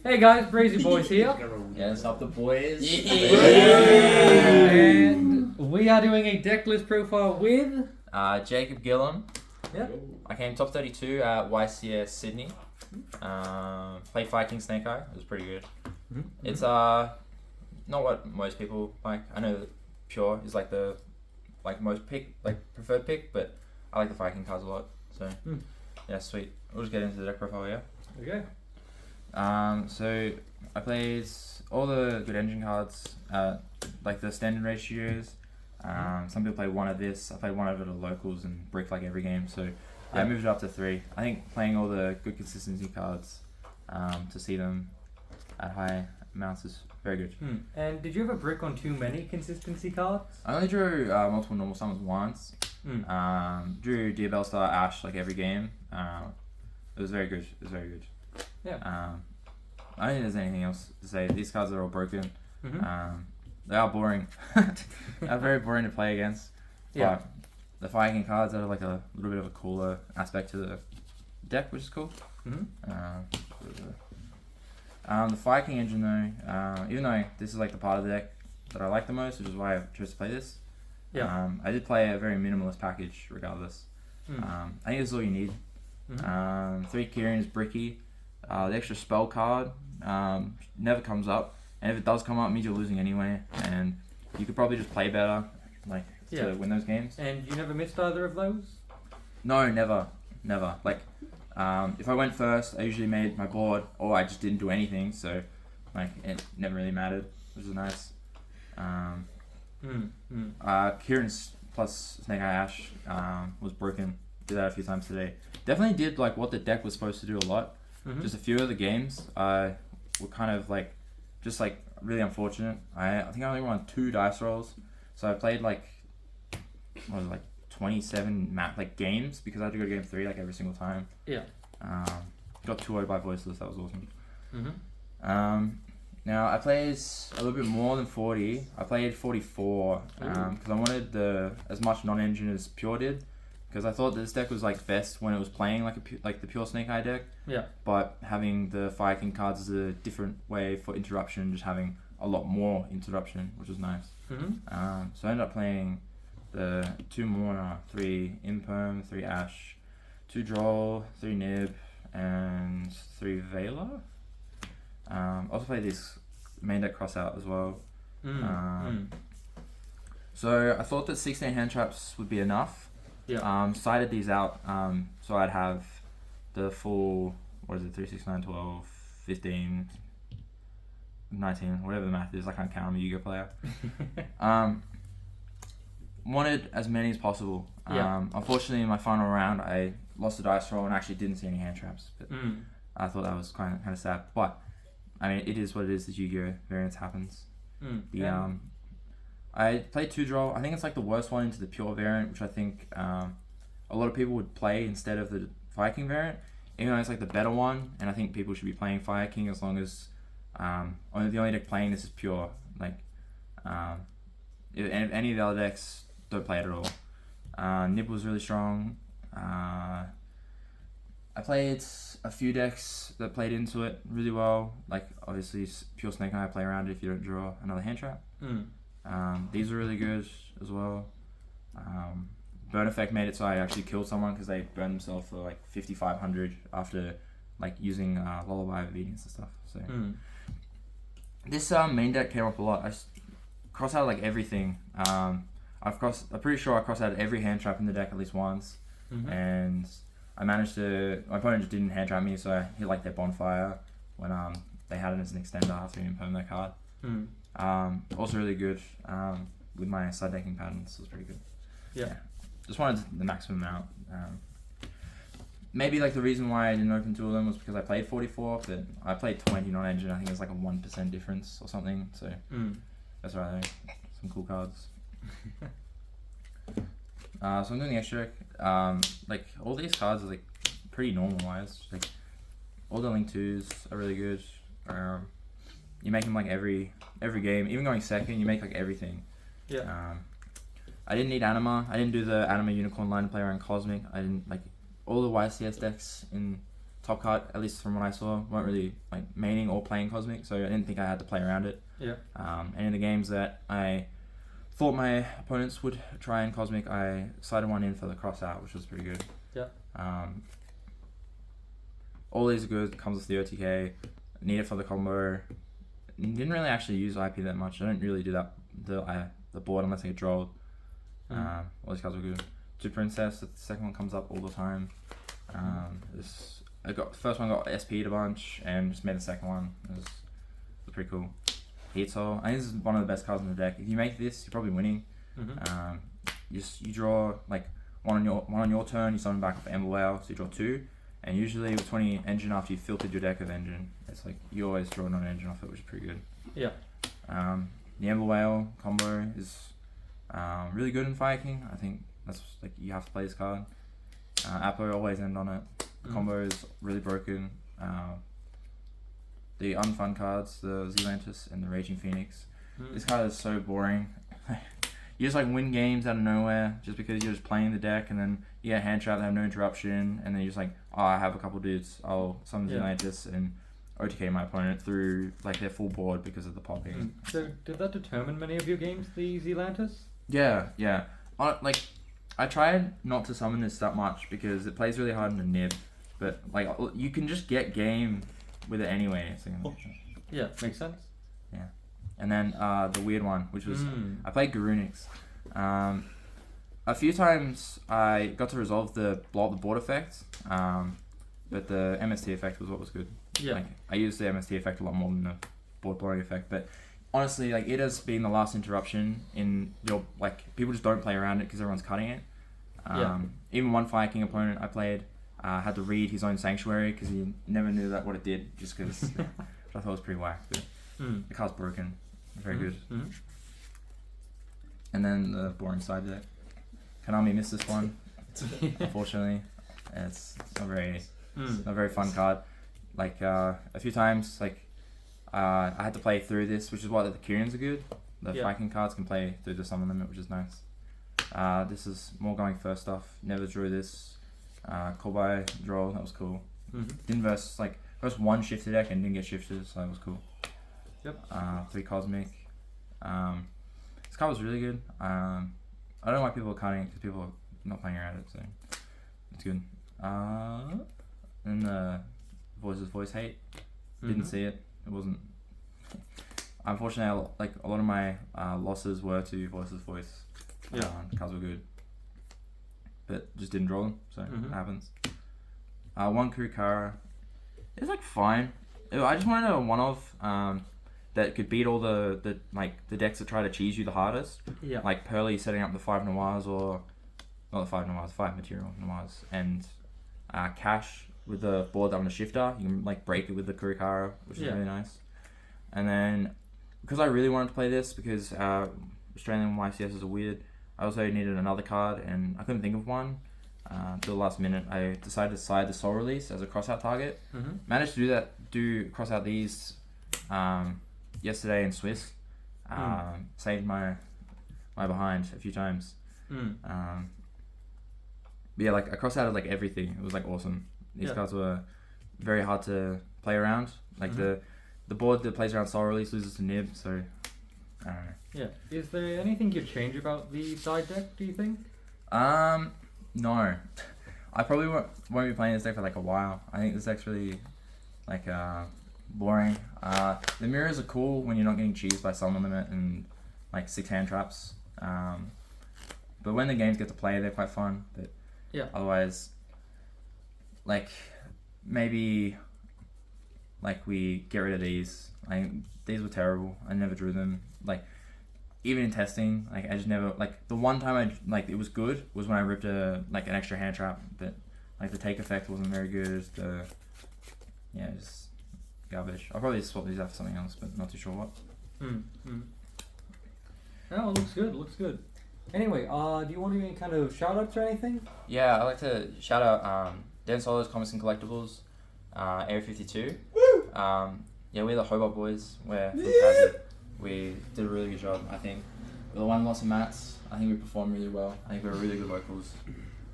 Hey guys, Breezy Boys here. Yes, up the boys. And we are doing a deck list profile with... Jacob Gillum. Yeah. I came top 32 at YCS Sydney. Played Viking Snake Eye. It was pretty good. Mhm. It's not what most people like. I know that Pure is like the preferred pick, but I like the Viking cards a lot. So yeah, sweet. We'll just get into the deck profile, yeah. Okay. So I played all the good engine cards, like the standard ratios. Some people play one of this. I played one of it at locals and brick like every game. So I moved it up to 3. I think playing all the good consistency cards to see them at high amounts is very good. And did you ever brick on too many consistency cards? I only drew multiple normal summons once. Drew Diabell Star Ash like every game. It was very good. Yeah. I don't think there's anything else to say. These cards are all broken. They are boring. They're very boring to play against. Yeah. But the Viking cards are like a little bit of a cooler aspect to the deck, which is cool. The Viking engine though, even though this is like the part of the deck that I like the most, which is why I chose to play this. Yeah. I did play a very minimalist package regardless. I think this is all you need. 3 Kieran is bricky. The extra spell card never comes up, and if it does come up, it means you're losing anyway, and you could probably just play better, to win those games. And you never missed either of those? No, never. Like, if I went first, I usually made my board, or I just didn't do anything, so it never really mattered, which is nice. Kieran's plus Snake Eye Ash was broken. Did that a few times today. Definitely did what the deck was supposed to do a lot. Just a few of the games were kind of just really unfortunate. I think I only won 2 dice rolls, so I played 27 games because I had to go to game 3 every single time. Yeah. Got 2-0 by Voiceless. That was awesome. Now I played a little bit more than 40. I played 44 because I wanted as much non-engine as Pure did. Because I thought this deck was best when it was playing like the pure Snake Eye deck. Yeah. But having the Viking cards is a different way for interruption, just having a lot more interruption, which was nice. So I ended up playing the 2 Mourner, 3 Imperm, 3 Ash, 2 Droll, 3 Nib, and 3 Veiler. Also played this main deck Crossout as well. So I thought that 16 hand traps would be enough. Yeah. Cited these out, so I'd have the full, 3, 6, 9, 12, 15, 19, whatever the math is. I can't count. I'm a Yu-Gi-Oh player. Wanted as many as possible. Unfortunately, in my final round, I lost the dice roll and actually didn't see any hand traps. But I thought that was kind of sad. But I mean, it is what it is. The Yu-Gi-Oh variance happens. I played 2 Droll. I think it's the worst one into the pure variant, which I think a lot of people would play instead of the Viking variant. Even though it's the better one, and I think people should be playing Fire King as long as the only deck playing this is pure. If any of the other decks, don't play it at all. Nib was really strong. I played a few decks that played into it really well. Obviously pure Snake Eye, play around it if you don't draw another hand trap. These are really good as well. Burn Effect made it so I actually killed someone because they burned themselves for 5,500 after using Lullaby of Obedience and stuff. So this main deck came up a lot. I cross out everything. I'm pretty sure I crossed out every hand trap in the deck at least once, and I managed to. My opponent just didn't hand trap me, so I hit their Bonfire when they had it as an extender after you imperm their card. Also really good with my side decking patterns. It was pretty good. Yeah. Just wanted the maximum amount. Maybe the reason why I didn't open 2 of them was because I played 44, but I played 20 non-engine. I think it's a 1% difference or something. So that's right. Some cool cards. So I'm doing the extra deck. All these cards are pretty normalized. All the Link 2s are really good. You make them every game, even going second. You make everything. Yeah. I didn't need Anima. I didn't do the Anima Unicorn line to play around Cosmic. I didn't all the YCS decks in top card, at least from what I saw, weren't really like maining or playing Cosmic, so I didn't think I had to play around it. Yeah. And in the games that I thought my opponents would try in Cosmic, I sided one in for the cross out, which was pretty good. Yeah. All these are good, comes with the OTK, need it for the combo. Didn't really actually use IP that much. I don't really do that the board unless I get drolled. All these cards were good. To Princess, the second one comes up all the time. The first one got SP'd a bunch and just made the second one. It was pretty cool. Heatsoul, I think this is one of the best cards in the deck. If you make this, you're probably winning. You draw like one on your turn, you summon back off Ember Whale, so you draw 2. And usually with 20 Engine, after you filtered your deck of Engine, it's like you always draw another Engine off it, which is pretty good. Yeah. The Ember Whale combo is really good in Fire King. I think that's like you have to play this card. Apo always end on it. The combo is really broken. The unfun cards, the Zealantis and the Raging Phoenix. This card is so boring. You just like win games out of nowhere just because you're just playing the deck, and then you get hand trap, they have no interruption, and then you're just like, oh, I have a couple dudes, I'll summon Zealantis and OTK my opponent through like their full board because of the popping. So did that determine many of your games, the Zealantis? Yeah. Like I tried not to summon this that much because it plays really hard in the nib, but like you can just get game with it anyway. Yeah, makes sense. Yeah. And then the weird one, which was I played Garunix. A few times I got to resolve the blow up the board effect, but the MST effect was what was good. Yeah. Like I used the MST effect a lot more than the board blowing effect, but honestly, like it has been the last interruption in your like people just don't play around it because everyone's cutting it. Even one Fire King opponent I played had to read his own Sanctuary because he never knew what it did, just because which I thought was pretty whack. But the card's broken. Very good. And then the boring side deck. Konami missed this one. Unfortunately, it's not very fun card. Like a few times, like I had to play through this, which is why the Kyrians are good. The Viking cards can play through the summon limit, which is nice. This is more going first stuff. Never drew this. Kobai draw, that was cool. Didn't verse one shifted deck and didn't get shifted, so that was cool. 3 Cosmic. This card was really good. I don't know why people are cutting it because people are not playing around it, so it's good. Then the Voice Hate. Didn't see it. It wasn't. Unfortunately, like a lot of my losses were to Voice. Cards were good, but just didn't draw them, so it happens. One Kurikara. It's like fine. I just wanted a one-off that could beat all the decks that try to cheese you the hardest. Yeah. Like Pearly setting up the 5 Noirs or not the 5 Noirs, 5 Material Noirs, and Cash with the board on the shifter. You can like break it with the Kurikara, which is really nice. And then because I really wanted to play this because Australian YCS are weird, I also needed another card and I couldn't think of one. Till the last minute, I decided to side the Soul Release as a crossout target. Managed to do cross out these yesterday in Swiss. Saved my behind a few times. But yeah, like I cross out like everything. It was like awesome. These cards were very hard to play around. Like the board that plays around Soul Release loses to Nib, so I don't know. Yeah. Is there anything you'd change about the side deck, do you think? No. I probably won't be playing this deck for like a while. I think this deck's really like boring. The mirrors are cool when you're not getting cheesed by summon limit and like 6 hand traps. But when the games get to play, they're quite fun. But otherwise, like maybe like we get rid of these. These were terrible. I never drew them. Like even in testing, like I just never the one time it was good was when I ripped an extra hand trap, but like the take effect wasn't very good. Just garbage. I'll probably swap these out for something else, but not too sure what. No, it looks good. Anyway, do you want to do any kind of shout outs or anything? Yeah, I'd like to shout out Dan Solo's Comics and Collectibles, Area 52. We're the Hobart boys. We're from Tassie. We did a really good job, I think. We won lots of mats. I think we performed really well. I think we were really good vocals.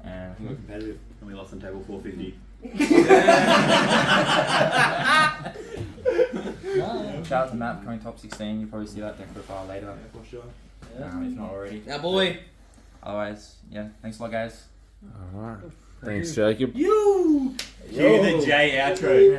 And I think we were competitive. And we lost on table 450. No. Shout out to Matt becoming top 16. You'll probably see that deck profile later, Yeah, for sure. if not already. Now, boy. Otherwise, yeah, thanks a lot, guys. Alright. Thanks, Jacob. Cue the J outro.